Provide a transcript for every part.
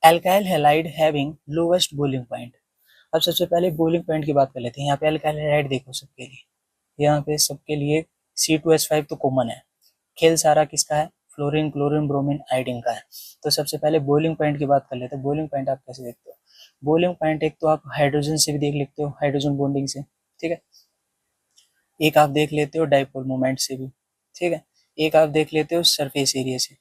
Alkyl halide having lowest boiling point. अब सबसे पहले बॉइलिंग पॉइंट की बात कर लेते हैं। यहाँ पे एल्काइल हैलाइड देखो सबके लिए, यहाँ पे सबके लिए C2H5 तो कॉमन है। खेल सारा किसका है? फ्लोरीन, क्लोरीन, ब्रोमीन, आयोडीन का है। तो सबसे पहले बॉइलिंग पॉइंट की बात कर लेते हैं। बॉइलिंग पॉइंट आप कैसे देखते हो? बॉइलिंग पॉइंट एक तो आप हाइड्रोजन से भी देख लेते हो, हाइड्रोजन बॉन्डिंग से, ठीक है। एक आप देख लेते हो डाइपोल मोमेंट से भी, ठीक है। एक आप देख लेते हो सरफेस एरिया से,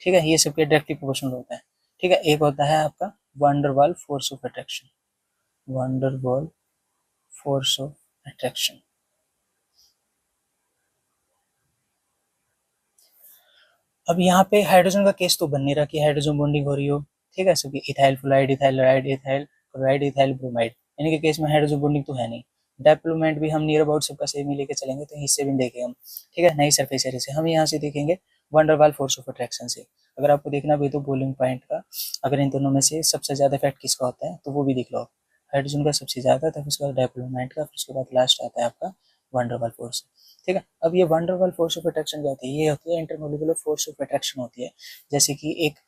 ठीक है। ये सबके डायरेक्टली प्रोपोर्शनल होता है, ठीक है। एक होता है आपका van der Waals force of attraction, van der Waals force of attraction. अब यहाँ पे हाइड्रोजन का केस तो बन नहीं रहा कि हाइड्रोजन बॉन्डिंग हो रही हो, ठीक है। सबकी ethyl fluoride, ethyl iodide, ethyl chloride, ethyl bromide, इनके केस में हाइड्रोजन बॉन्डिंग तो है नहीं। डाइप्लोमेट भी हम नियर अबाउट सबका सेम ही लेके चलेंगे, तो इससे भी देखेंगे हम, ठीक है। नई सरफेस एरिया से हम यहाँ से देखेंगे वंडरवाल फोर्स ऑफ अट्रैक्शन से। अगर आपको देखना भी तो बॉइलिंग पॉइंट का, अगर इन दोनों में से सबसे ज्यादा इफेक्ट किसका होता है तो वो भी देख लो। हाइड्रोजन का सबसे ज्यादा, तब उसके बाद डाइप्लोमेट का, फिर उसके बाद लास्ट आता है आपका वंडरवाल फोर्स, ठीक है। अब ये वंडरवाल फोर्स ऑफ अट्रैक्शन क्या होती है? ये होती है इंटरमोलिकुलर फोर्स ऑफ अट्रैक्शन होती है। जैसे कि एक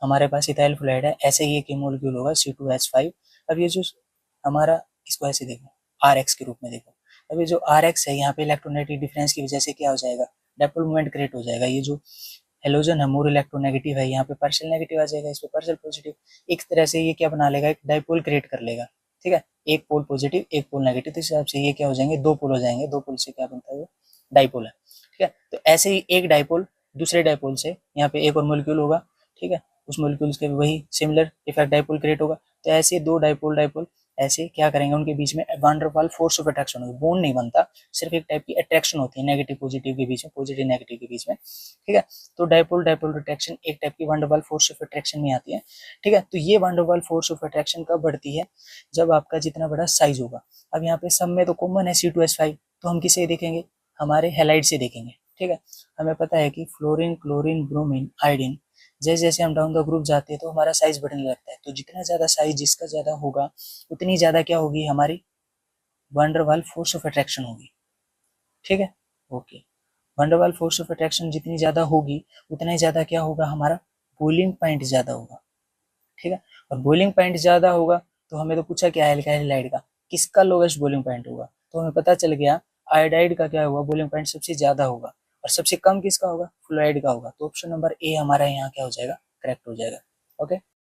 हमारे पास इथाइल फ्लोराइड है, ऐसे ही एक मोलिक्यूल होगा C2H5। अब ये जो हमारा, इसको ऐसे देखो RX के रूप में देखो। अब ये जो RX है, यहाँ पे इलेक्ट्रोनेगेटिव डिफरेंस की वजह से क्या हो जाएगा? डाइपोल मोमेंट क्रिएट हो जाएगा। ये जो हेलोजन है मोर इलेक्ट्रोनेगेटिव है, यहाँ पे पार्शियल नेगेटिव आ जाएगा, इस पे पार्शियल पॉजिटिव। एक तरह से ये क्या बना लेगा? एक डाइपोल क्रिएट कर लेगा, ठीक है। एक पोल पॉजिटिव, एक पोल नेगेटिव, तो इस हिसाब से ये क्या हो जाएंगे? दो पोल हो जाएंगे। दो पोल से क्या बनता है? वो डाइपोल है, ठीक है। तो ऐसे ही एक डाइपोल दूसरे डाइपोल से, यहाँ पे एक और मोलिक्यूल होगा, ठीक है, उस मोलिक्यूल्स के वही सिमिलर इफेक्ट डाइपोल क्रिएट होगा। तो ऐसे दो डाइपोल डाइपोल ऐसे क्या करेंगे? उनके बीच में van der Waals force of attraction होगी। बॉन्ड नहीं बनता, सिर्फ एक टाइप की अट्रैक्शन होती है नेगेटिव पॉजिटिव के बीच में, पॉजिटिव नेगेटिव के बीच में, ठीक है। तो डाइपोल डाइपोल अट्रैक्शन एक टाइप की van der Waals force of attraction में आती है, ठीक है। तो ये van der Waals force of attraction कब बढ़ती है? जब आपका जितना बड़ा साइज होगा। अब यहाँ पे सब में तो कॉमन है C2H5, तो हम किसे देखेंगे? हमारे हैलाइड से देखेंगे, ठीक है। हमें पता है कि फ्लोरीन, क्लोरीन, ब्रोमीन, आयोडीन, जैसे जैसे हम डाउन द ग्रुप जाते हैं तो हमारा साइज बढ़ने लगता है। तो जितना ज्यादा साइज जिसका ज्यादा होगा, उतनी ज्यादा क्या होगी? हमारी वंडरवाल फोर्स ऑफ अट्रैक्शन होगी, ठीक है। Okay, van der Waals force of attraction जितनी ज्यादा होगी, उतना ही ज्यादा क्या होगा? हमारा बॉइलिंग पॉइंट ज्यादा होगा, ठीक है। और बॉइलिंग पॉइंट ज्यादा होगा तो हमें तो पूछा क्या है अल्काइल हैलाइड का, किसका लोवेस्ट बॉइलिंग पॉइंट होगा? तो हमें पता चल गया आयोडाइड का क्या होगा? बॉइलिंग पॉइंट सबसे ज्यादा होगा। और सबसे कम किसका होगा? फ्लोराइड का होगा। तो ऑप्शन नंबर ए हमारा यहाँ क्या हो जाएगा? करेक्ट हो जाएगा। ओके।